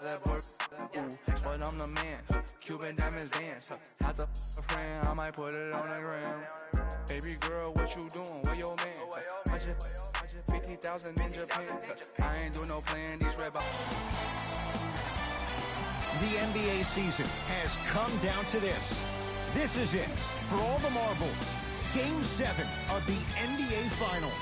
that work, ooh, but I'm the man. Cuban diamonds dance. Had the friend, I might put it on the gram. Baby girl, what you doing? Where your man? 150,000 in Japan. I ain't doing no plan. These red. The NBA season has come down to this. This is it for all the marbles. Game 7 of the NBA Finals.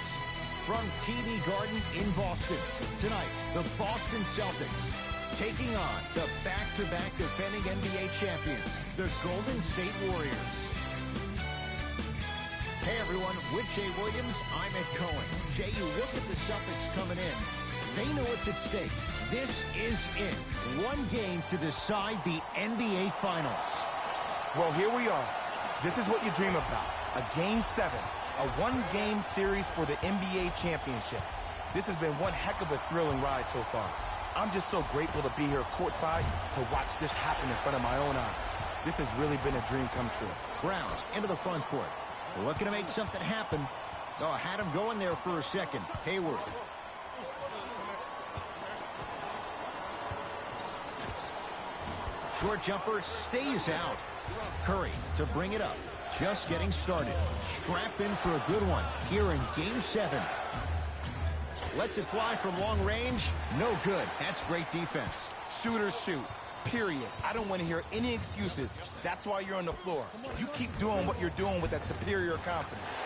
From TD Garden in Boston. Tonight, the Boston Celtics taking on the back-to-back defending NBA champions, the Golden State Warriors. Hey everyone, with Jay Williams, I'm Ed Cohen. Jay, you look at the Celtics coming in. They know what's at stake. This is it. One game to decide the NBA Finals. Well, here we are. This is what you dream about. A Game 7. A one-game series for the NBA championship. This has been one heck of a thrilling ride so far. I'm just so grateful to be here courtside to watch this happen in front of my own eyes. This has really been a dream come true. Brown into the front court. Looking to make something happen. Oh, had him going there for a second. Hayward. Short jumper stays out. Curry to bring it up. Just getting started. Strap in for a good one here in Game 7. Lets it fly from long range. No good. That's great defense. Shooters shoot. Period. I don't want to hear any excuses. That's why you're on the floor. You keep doing what you're doing with that superior confidence.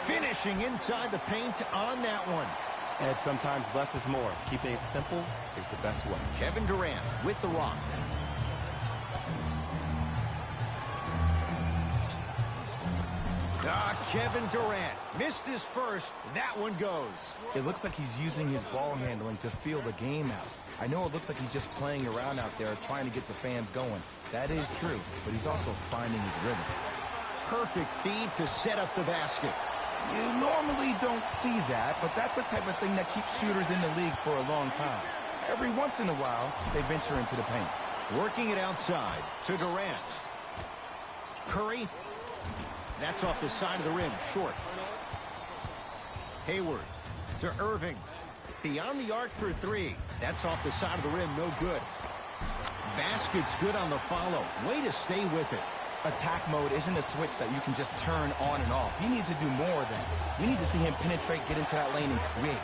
Finishing inside the paint on that one. And sometimes less is more. Keeping it simple is the best way. Kevin Durant with the rock. Kevin Durant missed his first. That one goes. It looks like he's using his ball handling to feel the game out. I know it looks like he's just playing around out there trying to get the fans going. That is true, but he's also finding his rhythm. Perfect feed to set up the basket. You normally don't see that, but that's the type of thing that keeps shooters in the league for a long time. Every once in a while, they venture into the paint. Working it outside to Durant. Curry. That's off the side of the rim, short. Hayward to Irving. Beyond the arc for three. That's off the side of the rim, no good. Basket's good on the follow. Way to stay with it. Attack mode isn't a switch that you can just turn on and off. You need to do more of that. We need to see him penetrate, get into that lane, and create.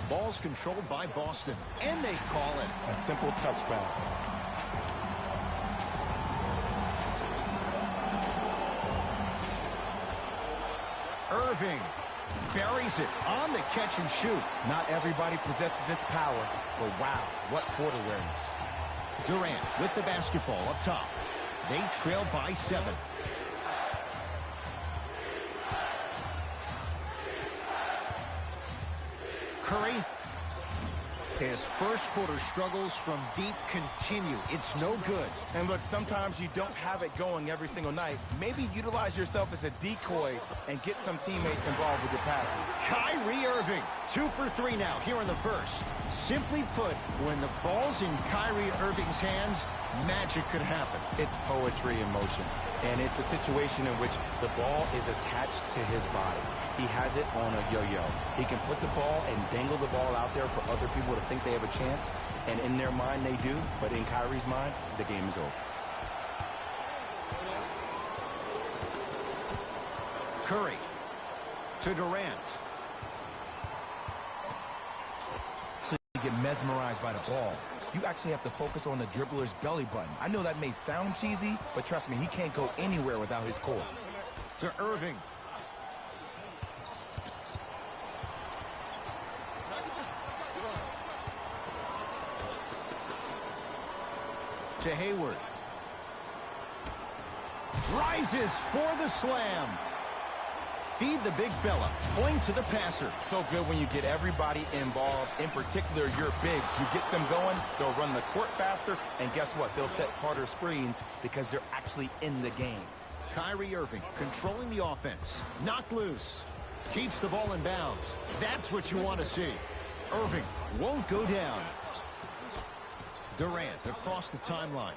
Ball's controlled by Boston, and they call it. A simple touch foul. Irving buries it on the catch and shoot. Not everybody possesses this power, but wow, what court awareness. Durant with the basketball up top. They trail by 7. Curry. His first quarter struggles from deep continue. It's no good. And look, sometimes you don't have it going every single night. Maybe utilize yourself as a decoy and get some teammates involved with your passing. Kyrie Irving, 2 for 3 now here in the first. Simply put, when the ball's in Kyrie Irving's hands, magic could happen. It's poetry in motion, and it's a situation in which the ball is attached to his body. He has it on a yo-yo. He can put the ball and dangle the ball out there for other people to think they have a chance, and in their mind they do, but in Kyrie's mind, the game is over. Curry to Durant. So you get mesmerized by the ball. You actually have to focus on the dribbler's belly button. I know that may sound cheesy, but trust me, he can't go anywhere without his core. To Irving. To Hayward. Rises for the slam. Feed the big fella. Point to the passer. So good when you get everybody involved, in particular your bigs. You get them going, they'll run the court faster, and guess what? They'll set harder screens because they're actually in the game. Kyrie Irving controlling the offense. Knocked loose. Keeps the ball in bounds. That's what you want to see. Irving won't go down. Durant across the timeline.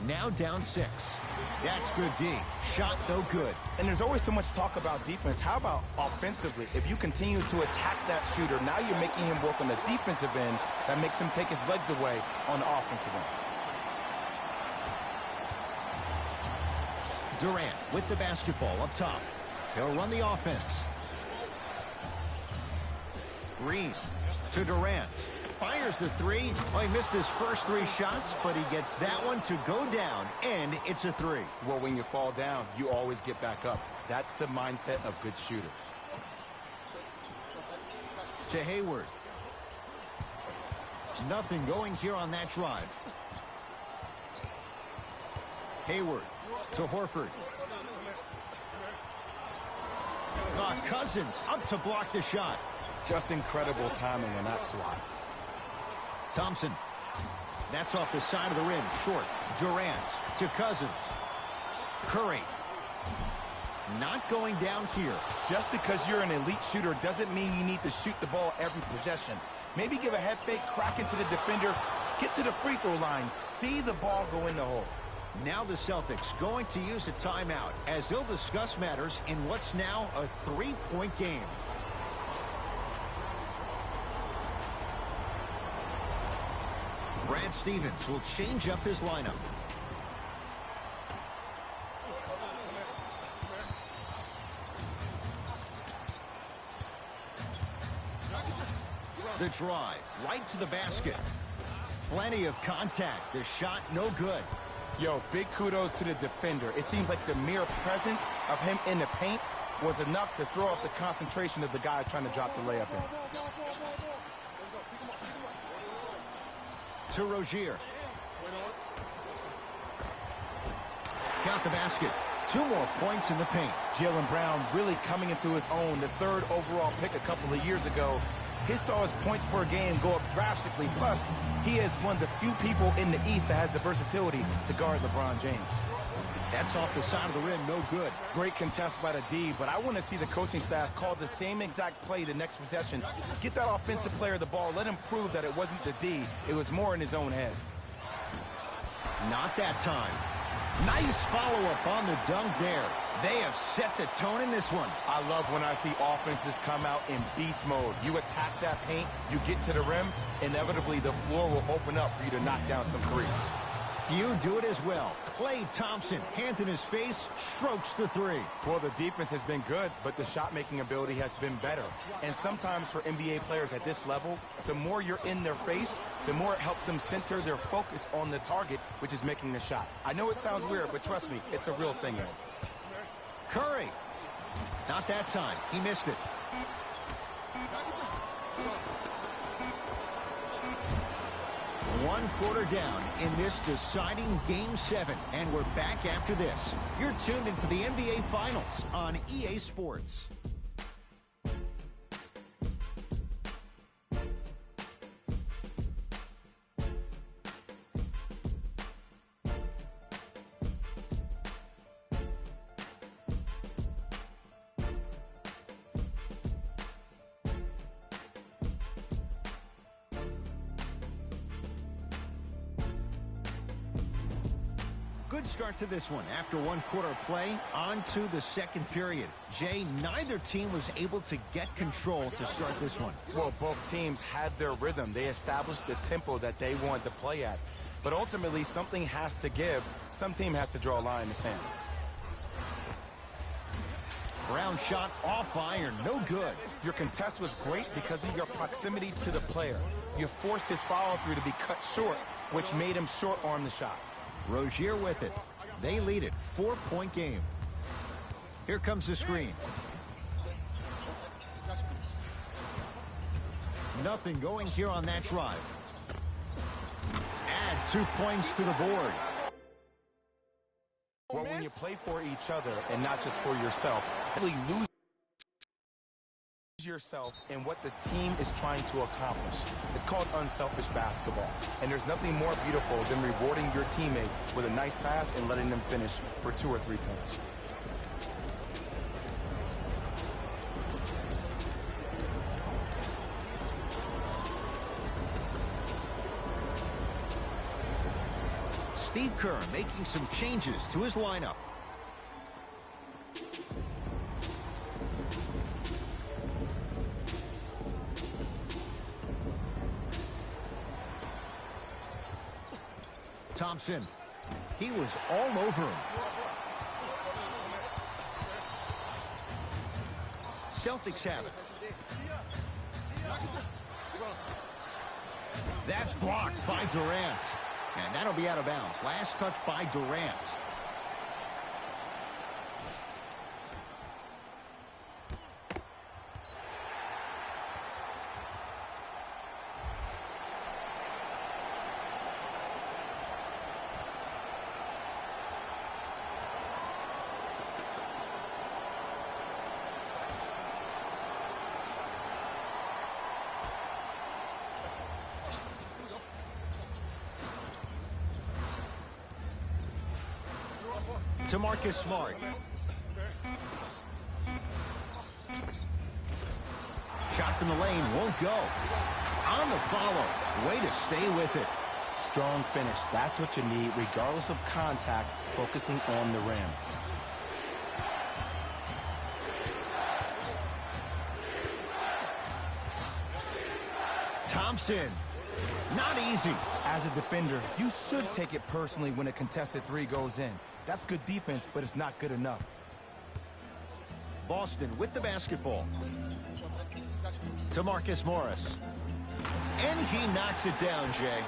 Now down 6. That's good D. Shot no good. And there's always so much talk about defense. How about offensively? If you continue to attack that shooter, now you're making him work on the defensive end. That makes him take his legs away on the offensive end. Durant with the basketball up top. He'll run the offense. Green to Durant. Fires the 3. Oh, he missed his first 3 shots, but he gets that one to go down, and it's a 3. Well, when you fall down, you always get back up. That's the mindset of good shooters. To Hayward. Nothing going here on that drive. Hayward to Horford. Cousins up to block the shot. Just incredible timing on that swat. Thompson. That's off the side of the rim. Short. Durant to Cousins. Curry. Not going down here. Just because you're an elite shooter doesn't mean you need to shoot the ball every possession. Maybe give a head fake, crack into the defender, get to the free throw line, see the ball go in the hole. Now the Celtics going to use a timeout as they'll discuss matters in what's now a 3-point game. Brad Stevens will change up his lineup. The drive, right to the basket. Plenty of contact. The shot, no good. Yo, big kudos to the defender. It seems like the mere presence of him in the paint was enough to throw off the concentration of the guy trying to drop the layup in. To Rozier. Count the basket. 2 more points in the paint. Jaylen Brown really coming into his own. The 3rd overall pick a couple of years ago. He saw his points per game go up drastically. Plus, he is one of the few people in the East that has the versatility to guard LeBron James. That's off the side of the rim, no good. Great contest by the D, but I want to see the coaching staff call the same exact play the next possession. Get that offensive player the ball. Let him prove that it wasn't the D. It was more in his own head. Not that time. Nice follow-up on the dunk there. They have set the tone in this one. I love when I see offenses come out in beast mode. You attack that paint, you get to the rim, inevitably the floor will open up for you to knock down some threes. Few do it as well. Klay Thompson, hand in his face, strokes the 3. Well, the defense has been good, but the shot-making ability has been better. And sometimes for NBA players at this level, the more you're in their face, the more it helps them center their focus on the target, which is making the shot. I know it sounds weird, but trust me, it's a real thing, Ed. Curry. Not that time. He missed it. One quarter down in this deciding Game 7, and we're back after this. You're tuned into the NBA Finals on EA Sports. Good start to this one. After 1 quarter play, on to the second period. Jay, neither team was able to get control to start this one. Well, both teams had their rhythm. They established the tempo that they wanted to play at. But ultimately, something has to give. Some team has to draw a line in the sand. Brown shot off iron, no good. Your contest was great because of your proximity to the player. You forced his follow-through to be cut short, which made him short-arm the shot. Rozier with it. They lead it. 4-point game. Here comes the screen. Nothing going here on that drive. Add 2 points to the board. Well, when you play for each other and not just for yourself, really lose yourself in what the team is trying to accomplish. It's called unselfish basketball. And there's nothing more beautiful than rewarding your teammate with a nice pass and letting them finish for 2 or 3 points. Steve Kerr making some changes to his lineup. Thompson. He was all over him. Celtics have it. That's blocked by Durant. And that'll be out of bounds. Last touch by Durant. To Marcus Smart. Shot from the lane won't go. On the follow. Way to stay with it. Strong finish. That's what you need, regardless of contact, focusing on the rim. Thompson. Not easy. As a defender, you should take it personally when a contested three goes in. That's good defense, but it's not good enough. Boston with the basketball. To Marcus Morris. And he knocks it down, Jay.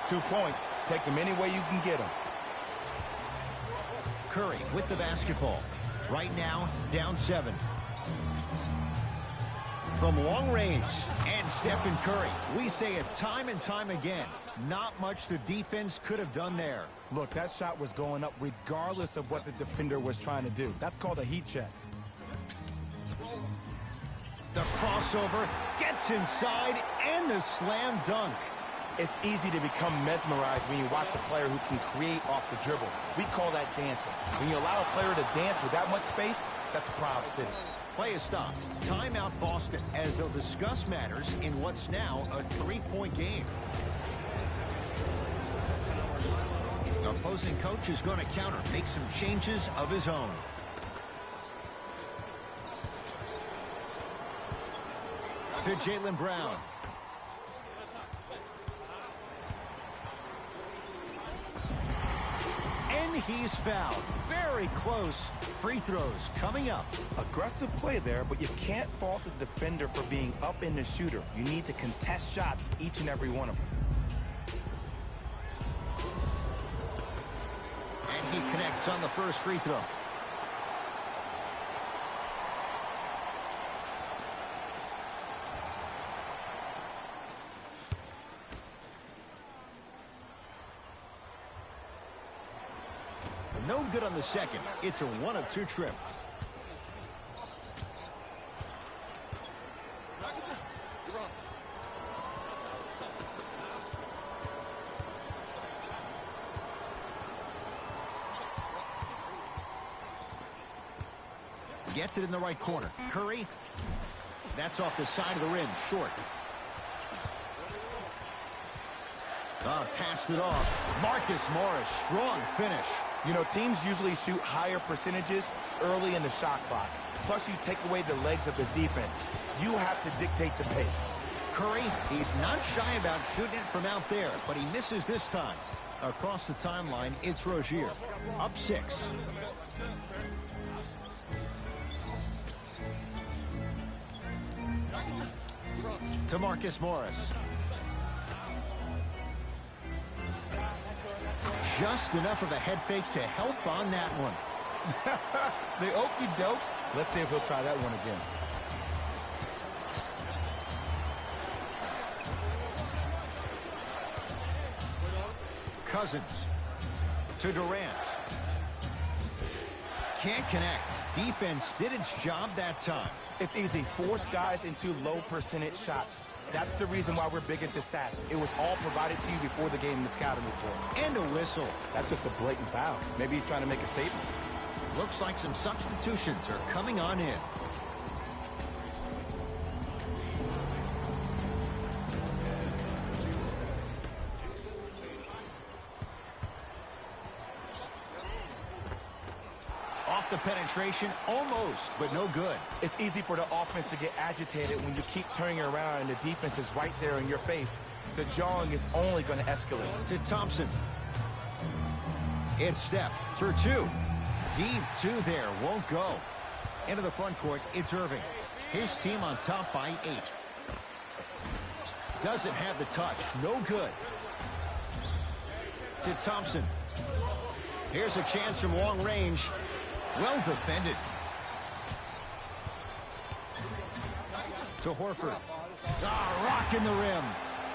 2 points. Take them any way you can get them. Curry with the basketball. Right now, down 7. From long range, and Stephen Curry. We say it time and time again. Not much the defense could have done there. Look, that shot was going up regardless of what the defender was trying to do. That's called a heat check. The crossover gets inside, and the slam dunk. It's easy to become mesmerized when you watch a player who can create off the dribble. We call that dancing. When you allow a player to dance with that much space, that's Proud City. Play is stopped. Timeout Boston as they'll discuss matters in what's now a 3-point game. The opposing coach is going to counter, make some changes of his own. To Jaylen Brown. And he's fouled. Very close. Free throws coming up. Aggressive play there, but you can't fault the defender for being up in the shooter. You need to contest shots, each and every one of them. And he connects on the first free throw. No good on the second. It's a 1 of 2 trip. Gets it in the right corner. Curry. That's off the side of the rim. Short. Passed it off. Marcus Morris. Strong finish. You know, teams usually shoot higher percentages early in the shot clock. Plus, you take away the legs of the defense. You have to dictate the pace. Curry, he's not shy about shooting it from out there, but he misses this time. Across the timeline, it's Rozier. Up 6. To Marcus Morris. Just enough of a head fake to help on that one. The okey doke. Let's see if he'll try that one again. Cousins. To Durant. Can't connect. Defense did its job that time. It's easy. Force guys into low percentage shots. That's the reason why we're big into stats. It was all provided to you before the game in the scouting report. And a whistle. That's just a blatant foul. Maybe he's trying to make a statement. Looks like some substitutions are coming on in. the penetration, almost, but no good. It's easy for the offense to get agitated when you keep turning around and the defense is right there in your face. The jawing is only going to escalate. To Thompson. It's Steph for two. Deep two there, won't go. Into the front court, it's Irving. His team on top by 8. Doesn't have the touch, no good. To Thompson. Here's a chance from long range. Well defended. To Horford. Rocking the rim.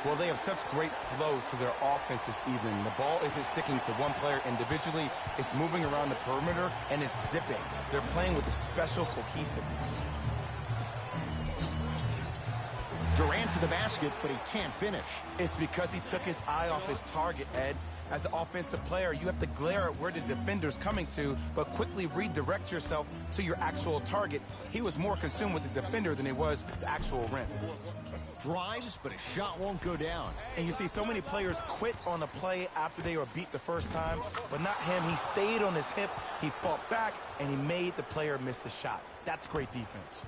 Well, they have such great flow to their offense this evening. The ball isn't sticking to one player individually. It's moving around the perimeter, and it's zipping. They're playing with a special cohesiveness. Durant to the basket, but he can't finish. It's because he took his eye off his target, Ed. As an offensive player, you have to glare at where the defender's coming to, but quickly redirect yourself to your actual target. He was more consumed with the defender than he was the actual rim. Drives, but a shot won't go down. And you see so many players quit on a play after they were beat the first time, but not him. He stayed on his hip, he fought back, and he made the player miss the shot. That's great defense.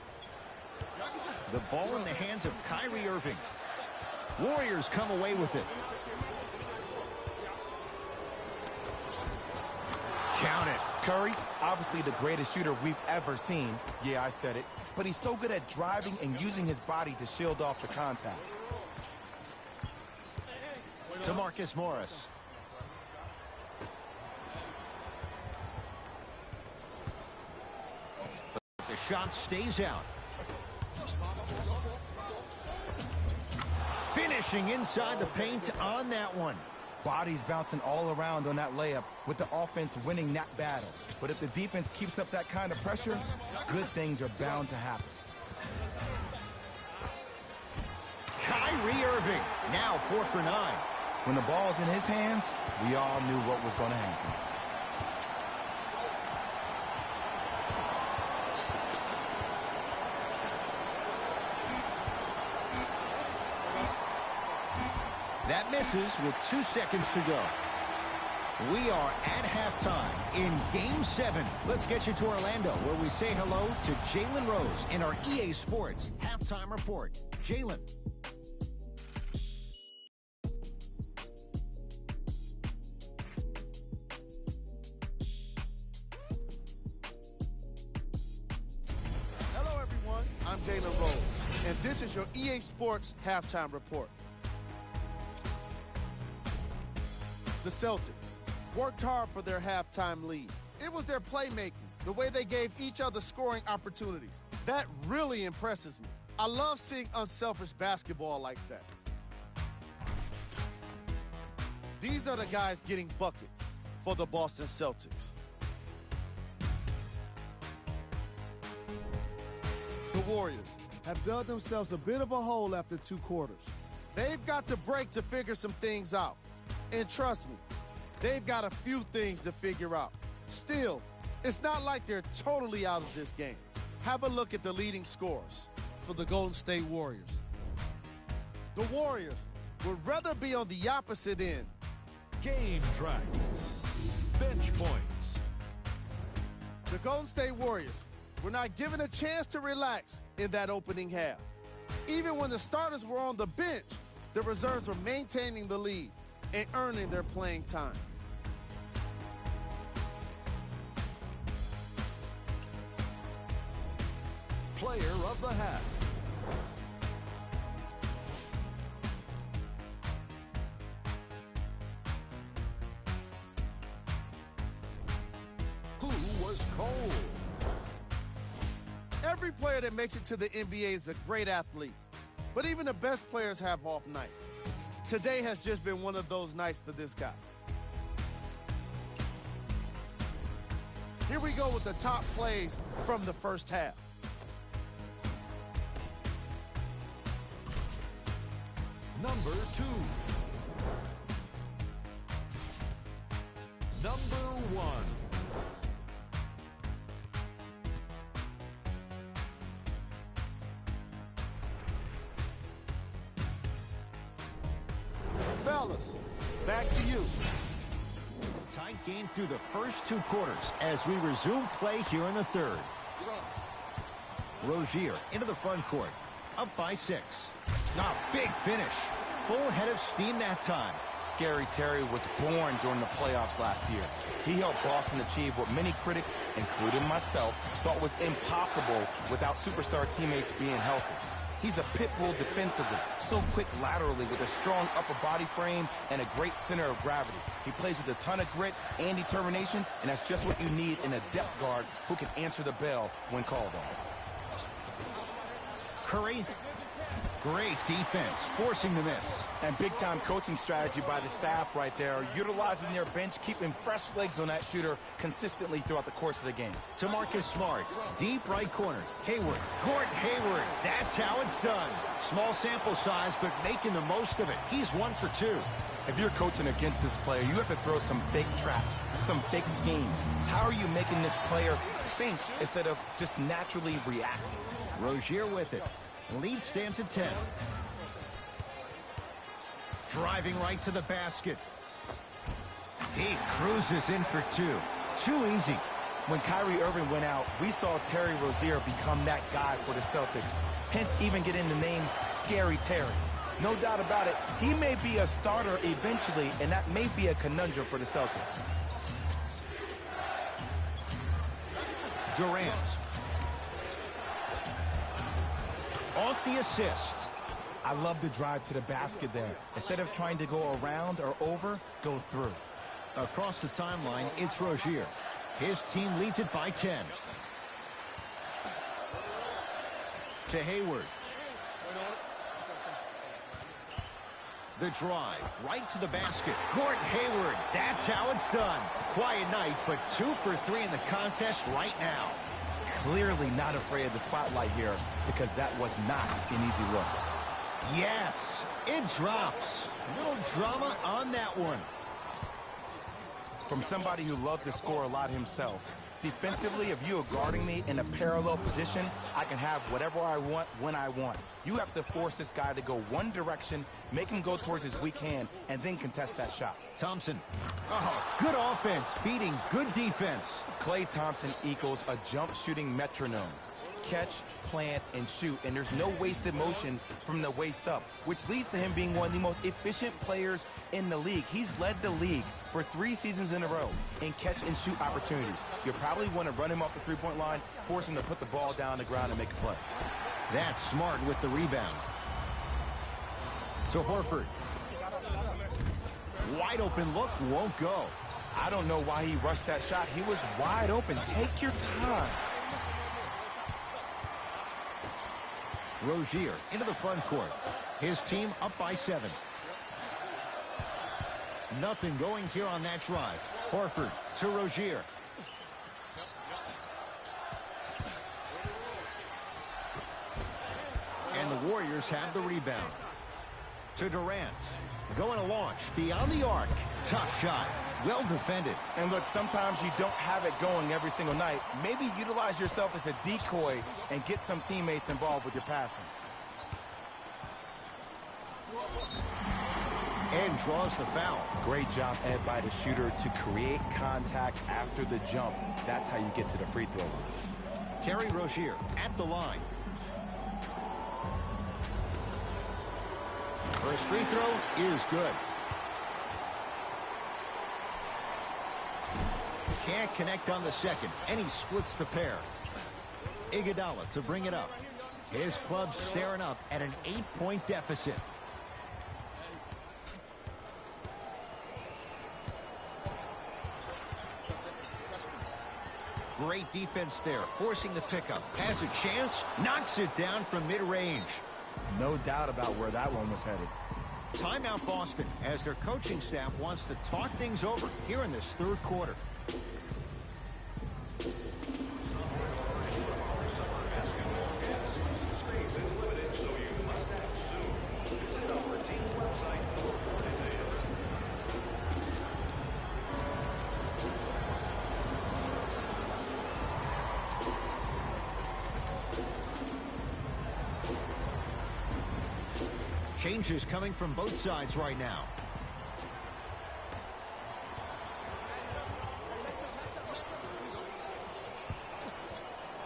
The ball in the hands of Kyrie Irving. Warriors come away with it. Count it. Curry, obviously the greatest shooter we've ever seen. Yeah, I said it. But he's so good at driving and using his body to shield off the contact. To Marcus Morris. The shot stays out. Finishing inside the paint on that one. Bodies bouncing all around on that layup with the offense winning that battle. But if the defense keeps up that kind of pressure, good things are bound to happen. Kyrie Irving, now 4 for 9. When the ball's in his hands, we all knew what was going to happen. That misses with 2 seconds to go. We are at halftime in Game 7. Let's get you to Orlando, where we say hello to Jalen Rose in our EA Sports Halftime Report. Jalen. Hello, everyone. I'm Jalen Rose, and this is your EA Sports Halftime Report. The Celtics worked hard for their halftime lead. It was their playmaking, the way they gave each other scoring opportunities. That really impresses me. I love seeing unselfish basketball like that. These are the guys getting buckets for the Boston Celtics. The Warriors have dug themselves a bit of a hole after 2 quarters. They've got the break to figure some things out. And trust me, they've got a few things to figure out. Still, it's not like they're totally out of this game. Have a look at the leading scorers for the Golden State Warriors. The Warriors would rather be on the opposite end. Game track. Bench points. The Golden State Warriors were not given a chance to relax in that opening half. Even when the starters were on the bench, the reserves were maintaining the lead and earning their playing time. Player of the half. Who was cold? Every player that makes it to the NBA is a great athlete, but even the best players have off nights. Today has just been one of those nights for this guy. Here we go with the top plays from the first half. Number 2. Number 1. Fellas, back to you. tight game through the first 2 quarters as we resume play here in the third. Rozier into the front court. Up by 6. A big finish. Full head of steam that time. Scary Terry was born during the playoffs last year. He helped Boston achieve what many critics, including myself, thought was impossible without superstar teammates being healthy. He's a pit bull defensively, so quick laterally with a strong upper body frame and a great center of gravity. He plays with a ton of grit and determination, and that's just what you need in a depth guard who can answer the bell when called on. Curry, great defense, forcing the miss. And big-time coaching strategy by the staff right there, utilizing their bench, keeping fresh legs on that shooter consistently throughout the course of the game. To Marcus Smart, deep right corner. Hayward, Gordon Hayward, that's how it's done. Small sample size, but making the most of it. He's 1 for 2. If you're coaching against this player, you have to throw some big traps, some big schemes. How are you making this player think instead of just naturally reacting? Rozier with it. Lead stands at 10. Driving right to the basket. He cruises in for 2. Too easy. When Kyrie Irving went out, we saw Terry Rozier become that guy for the Celtics, hence even getting the name Scary Terry. No doubt about it, he may be a starter eventually, and that may be a conundrum for the Celtics. Durant. Off the assist. I love the drive to the basket there. Instead of trying to go around or over, go through. Across the timeline, it's Rozier. His team leads it by 10. To Hayward. The drive, right to the basket. Gordon Hayward, that's how it's done. Quiet night, but 2 for 3 in the contest right now. Clearly not afraid of the spotlight here because that was not an easy look. Yes, it drops. No drama on that one. From somebody who loved to score a lot himself, defensively, if you are guarding me in a parallel position, I can have whatever I want when I want. You have to force this guy to go one direction, make him go towards his weak hand, and then contest that shot. Thompson. Oh, good offense, beating good defense. Klay Thompson equals a jump shooting metronome. Catch, plant, and shoot, and there's no wasted motion from the waist up, which leads to him being one of the most efficient players in the league. He's led the league for 3 seasons in a row in catch and shoot opportunities. You probably want to run him off the three-point line, force him to put the ball down on the ground and make a play. That's smart with the rebound. To Horford. Wide open look, won't go. I don't know why he rushed that shot. He was wide open. Take your time. Rozier into the front court. His team up by 7. Nothing going here on that drive. Horford to Rozier. And the Warriors have the rebound. To Durant. Going to launch beyond the arc. Tough shot. Well defended. And look, sometimes you don't have it going every single night. Maybe utilize yourself as a decoy and get some teammates involved with your passing. And draws the foul. Great job, Ed, by the shooter to create contact after the jump. That's how you get to the free throw line. Terry Rozier at the line. First free throw is good. Can't connect on the second, and he splits the pair. Iguodala to bring it up. His club staring up at an 8-point deficit. Great defense there, forcing the pickup. Has a chance, knocks it down from mid-range. No doubt about where that one was headed. Timeout Boston, as their coaching staff wants to talk things over here in this third quarter. Changes coming from both sides right now.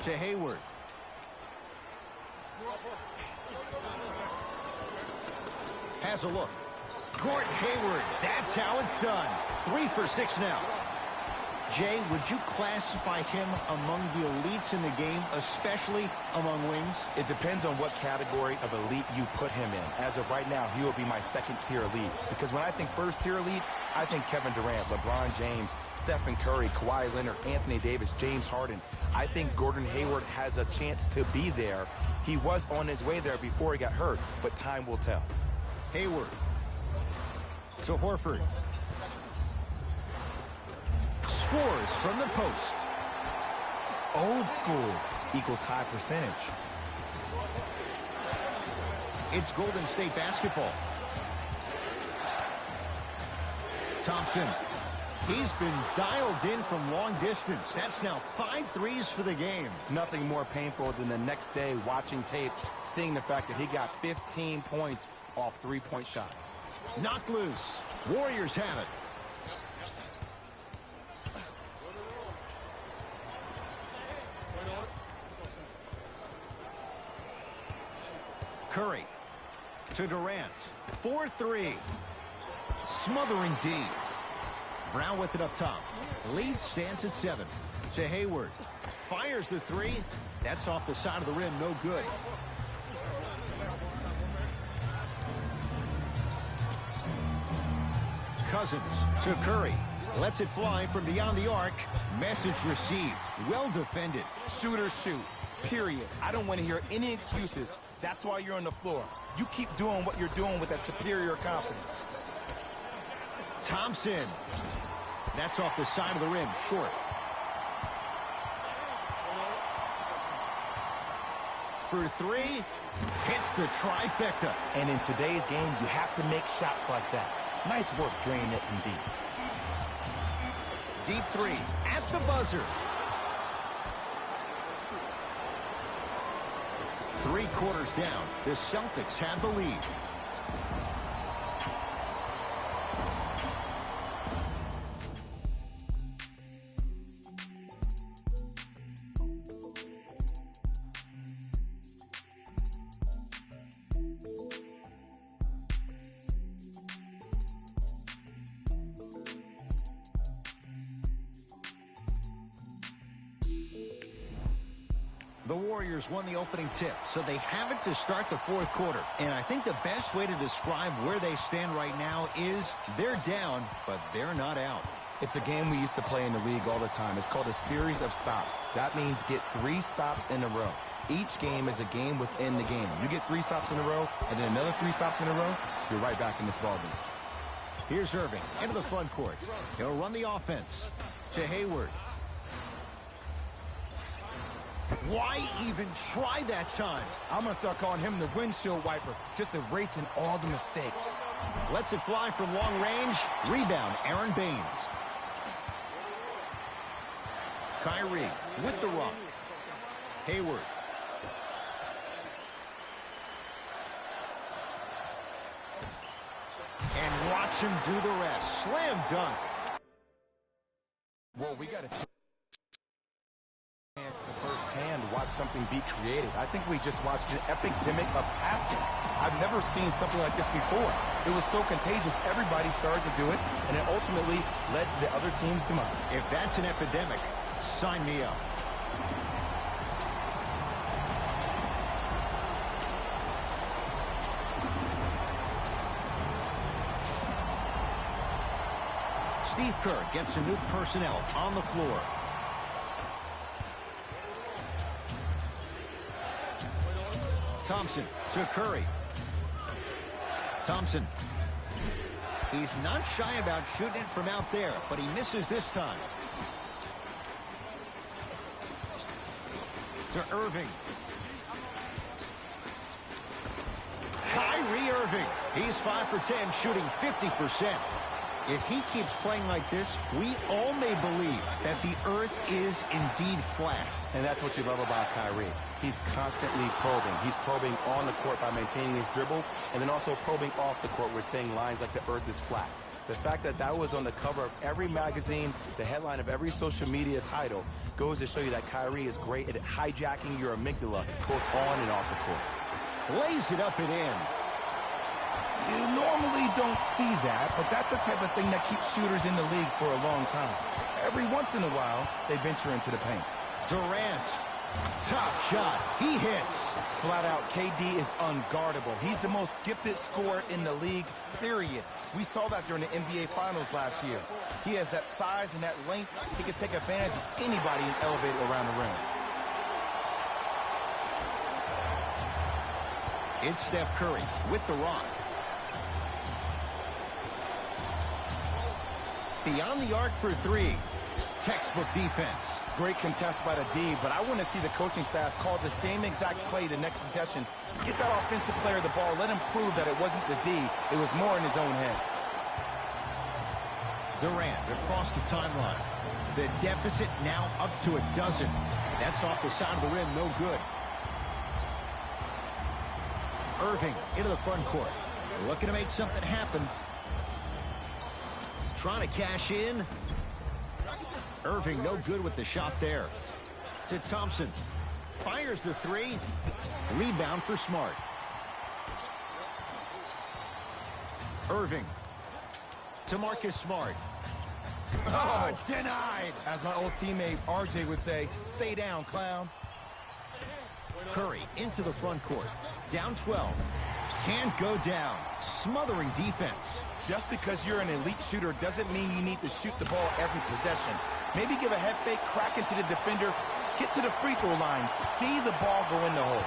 To Hayward. Has a look. Gordon Hayward, that's how it's done. 3 for 6 now. Jay, would you classify him among the elites in the game, especially among wings? It depends on what category of elite you put him in. As of right now, he will be my second-tier elite. Because when I think first-tier elite, I think Kevin Durant, LeBron James, Stephen Curry, Kawhi Leonard, Anthony Davis, James Harden. I think Gordon Hayward has a chance to be there. He was on his way there before he got hurt, but time will tell. Hayward. To Horford. Scores from the post. Old school equals high percentage. It's Golden State basketball. Thompson. He's been dialed in from long distance. That's now 5 threes for the game. Nothing more painful than the next day watching tape, seeing the fact that he got 15 points off three-point shots. Knocked loose. Warriors have it. Curry to Durant. 4-3. Smothering D. Brown with it up top. Lead stands at 7. To Hayward. Fires the 3. That's off the side of the rim. No good. Cousins to Curry. Lets it fly from beyond the arc. Message received. Well defended. Shooters shoot. Period. I don't want to hear any excuses. That's why you're on the floor. You keep doing what you're doing with that superior confidence. Thompson. That's off the side of the rim. Short. For 3. Hits the trifecta. And in today's game, you have to make shots like that. Nice work draining it from deep. Deep 3 at the buzzer. 3 quarters down. The Celtics have the lead. The Warriors won the opening tip, so they have it to start the 4th quarter. And I think the best way to describe where they stand right now is they're down, but they're not out. It's a game we used to play in the league all the time. It's called a series of stops. That means get 3 stops in a row. Each game is a game within the game. You get 3 stops in a row, and then another 3 stops in a row, you're right back in this ballgame. Here's Irving into the front court. He'll run the offense. To Hayward. Why even try that time? I'm going to start calling him the windshield wiper, just erasing all the mistakes. Lets it fly from long range. Rebound, Aaron Baines. Kyrie with the run. Hayward. And watch him do the rest. Slam dunk. Well, we got a chance to firsthand watch something be created. I think we just watched an epidemic of passing. I've never seen something like this before. It was so contagious, everybody started to do it, and it ultimately led to the other team's demise. If that's an epidemic, sign me up. Steve Kerr gets some new personnel on the floor. Thompson to Curry. Thompson. He's not shy about shooting it from out there, but he misses this time. To Irving. Kyrie Irving. He's 5 for 10, shooting 50%. If he keeps playing like this, we all may believe that the earth is indeed flat. And that's what you love about Kyrie. He's constantly probing. He's probing on the court by maintaining his dribble, and then also probing off the court. We're saying lines like the earth is flat. The fact that that was on the cover of every magazine, the headline of every social media title, goes to show you that Kyrie is great at hijacking your amygdala, both on and off the court. Lays it up and in. You normally don't see that, but that's the type of thing that keeps shooters in the league for a long time. Every once in a while, they venture into the paint. Durant, tough shot. He hits. Flat out, KD is unguardable. He's the most gifted scorer in the league, period. We saw that during the NBA Finals last year. He has that size and that length. He can take advantage of anybody and elevate around the rim. It's Steph Curry with the rock. Beyond the arc for three. Textbook defense. Great contest by the D, but I want to see the coaching staff call the same exact play the next possession. Get that offensive player the ball. Let him prove that it wasn't the D. It was more in his own head. Durant across the timeline. The deficit now up to a dozen. That's off the side of the rim, no good. Irving into the front court. Looking to make something happen. Trying to cash in. Irving no good with the shot there. To Thompson. Fires the three. Rebound for Smart. Irving. To Marcus Smart. Oh, denied. As my old teammate RJ would say, stay down, clown. Curry into the front court. Down 12. Can't go down. Smothering defense. Just because you're an elite shooter doesn't mean you need to shoot the ball every possession. Maybe give a head fake, crack into the defender, get to the free throw line, see the ball go in the hole.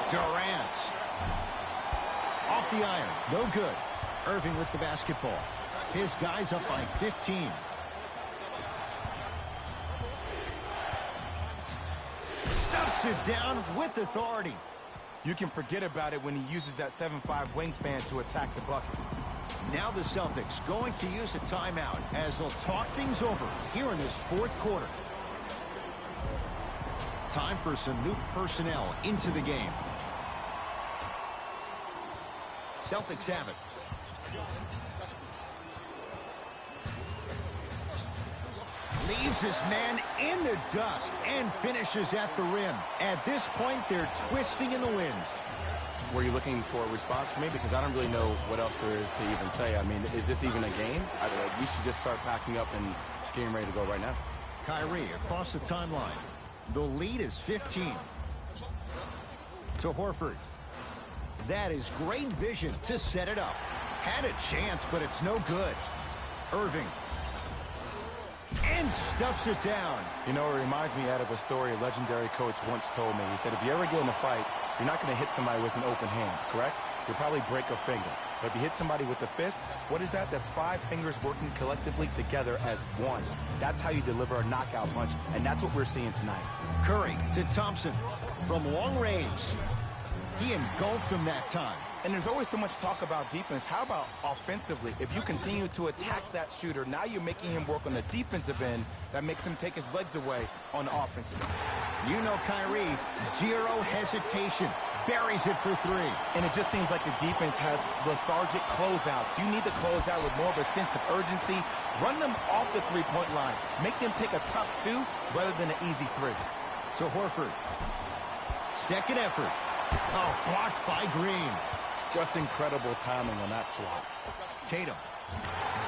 Durant. Off the iron. No good. Irving with the basketball. His guys up by 15. Stuffs it down with authority. You can forget about it when he uses that 7'5" wingspan to attack the bucket. Now the Celtics going to use a timeout as they'll talk things over here in this fourth quarter. Time for some new personnel into the game. Celtics have it. Leaves his man in the dust and finishes at the rim. At this point, they're twisting in the wind. Were you looking for a response from me? Because I don't really know what else there is to even say. I mean, is this even a game? We should just start packing up and getting ready to go right now. Kyrie across the timeline. The lead is 15. To Horford. That is great vision to set it up. Had a chance, but it's no good. Irving. And stuffs it down. You know, it reminds me out of a story a legendary coach once told me. He said, if you ever get in a fight, you're not going to hit somebody with an open hand, correct? You'll probably break a finger. But if you hit somebody with a fist, what is that? That's 5 fingers working collectively together as one. That's how you deliver a knockout punch, and that's what we're seeing tonight. Curry to Thompson from long range. He engulfed him that time. And there's always so much talk about defense. How about offensively? If you continue to attack that shooter, now you're making him work on the defensive end. That makes him take his legs away on the offensive end. You know Kyrie, zero hesitation. Buries it for three. And it just seems like the defense has lethargic closeouts. You need to close out with more of a sense of urgency. Run them off the three-point line. Make them take a tough 2 rather than an easy 3. To Horford. Second effort. Oh, blocked by Green. Just incredible timing on that swat. Tatum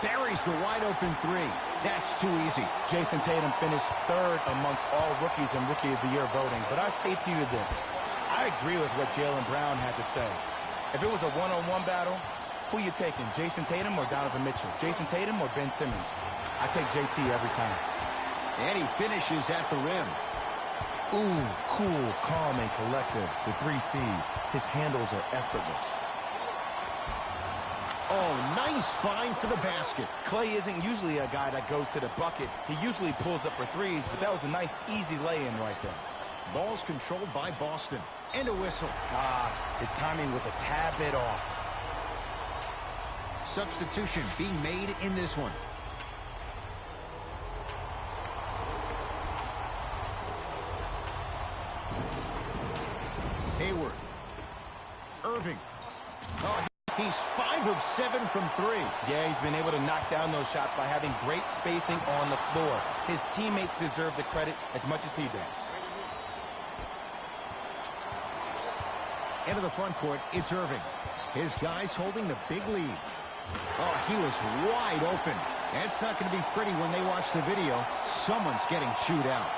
buries the wide-open 3. That's too easy. Jason Tatum finished 3rd amongst all rookies in Rookie of the Year voting. But I say to you this. I agree with what Jaylen Brown had to say. If it was a one-on-one battle, who you taking, Jason Tatum or Donovan Mitchell? Jason Tatum or Ben Simmons? I take JT every time. And he finishes at the rim. Ooh, cool, calm, and collected. The 3 C's. His handles are effortless. Oh, nice find for the basket. Clay isn't usually a guy that goes to the bucket. He usually pulls up for 3s, but that was a nice, easy lay-in right there. Ball's controlled by Boston. And a whistle. His timing was a tad bit off. substitution being made in this one. Hayward. Irving. Oh, he's 5 of 7 from 3. Yeah, he's been able to knock down those shots by having great spacing on the floor. His teammates deserve the credit as much as he does. Into the front court, it's Irving. His guys holding the big lead. Oh, he was wide open. It's not going to be pretty when they watch the video. Someone's getting chewed out.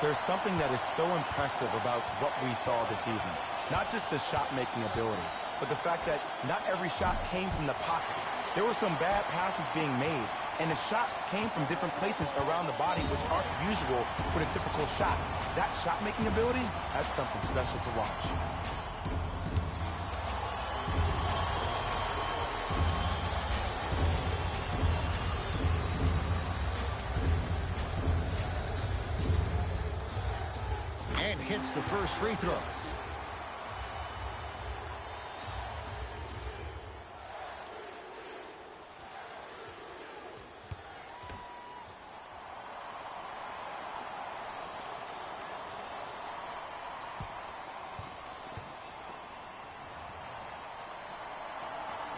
There's something that is so impressive about what we saw this evening. Not just the shot-making ability, but the fact that not every shot came from the pocket. There were some bad passes being made, and the shots came from different places around the body, which aren't usual for the typical shot. That shot-making ability, that's something special to watch. And hits the first free throw.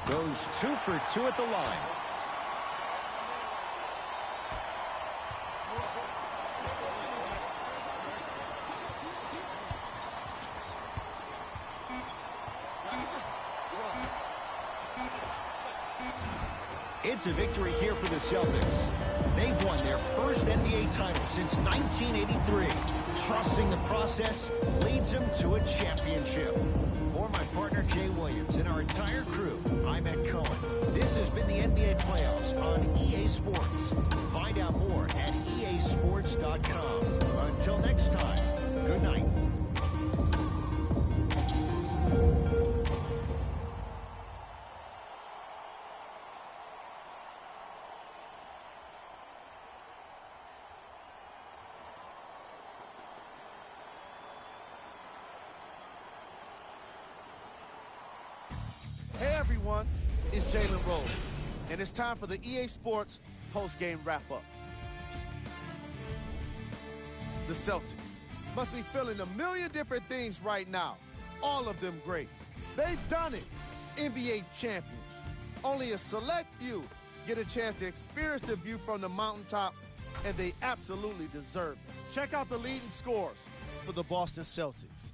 Goes 2 for 2 at the line. It's a victory here for the Celtics. They've won their first NBA title since 1983. Trusting the process leads them to a championship. For my partner, Jay Williams, and our entire crew, I'm Ed Cohen. This has been the NBA Playoffs on EA Sports. Find out more at easports.com. Until next time, good night. Hey everyone, it's Jalen Rose, and it's time for the EA Sports post-game wrap-up. The Celtics must be feeling a million different things right now, all of them great. They've done it, NBA champions. Only a select few get a chance to experience the view from the mountaintop, and they absolutely deserve it. Check out the leading scores for the Boston Celtics.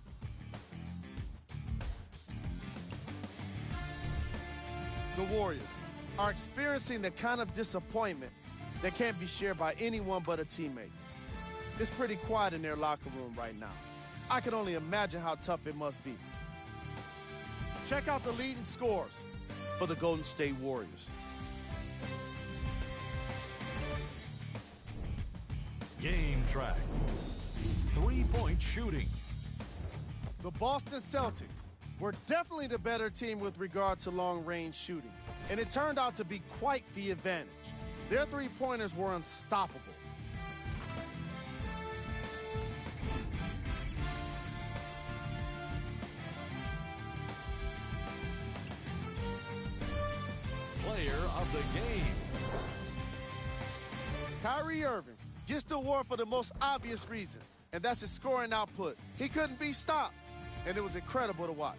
The Warriors are experiencing the kind of disappointment that can't be shared by anyone but a teammate. It's pretty quiet in their locker room right now. I can only imagine how tough it must be. Check out the leading scores for the Golden State Warriors. Game track. 3-point shooting. The Boston Celtics were definitely the better team with regard to long-range shooting, and it turned out to be quite the advantage. Their three-pointers were unstoppable. Player of the game. Kyrie Irving gets the award for the most obvious reason, and that's his scoring output. He couldn't be stopped, and it was incredible to watch.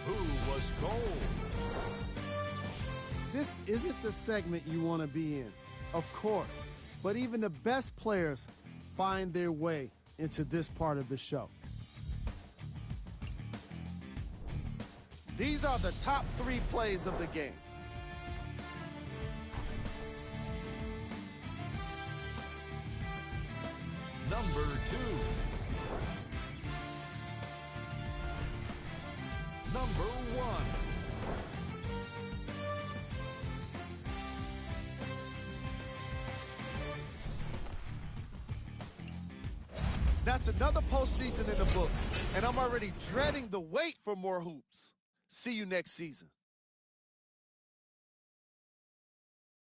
Who was gold? This isn't the segment you want to be in, of course, but even the best players find their way into this part of the show. These are the top 3 plays of the game. Number 2. Number 1. That's another postseason in the books, and I'm already dreading the wait for more hoops. See you next season.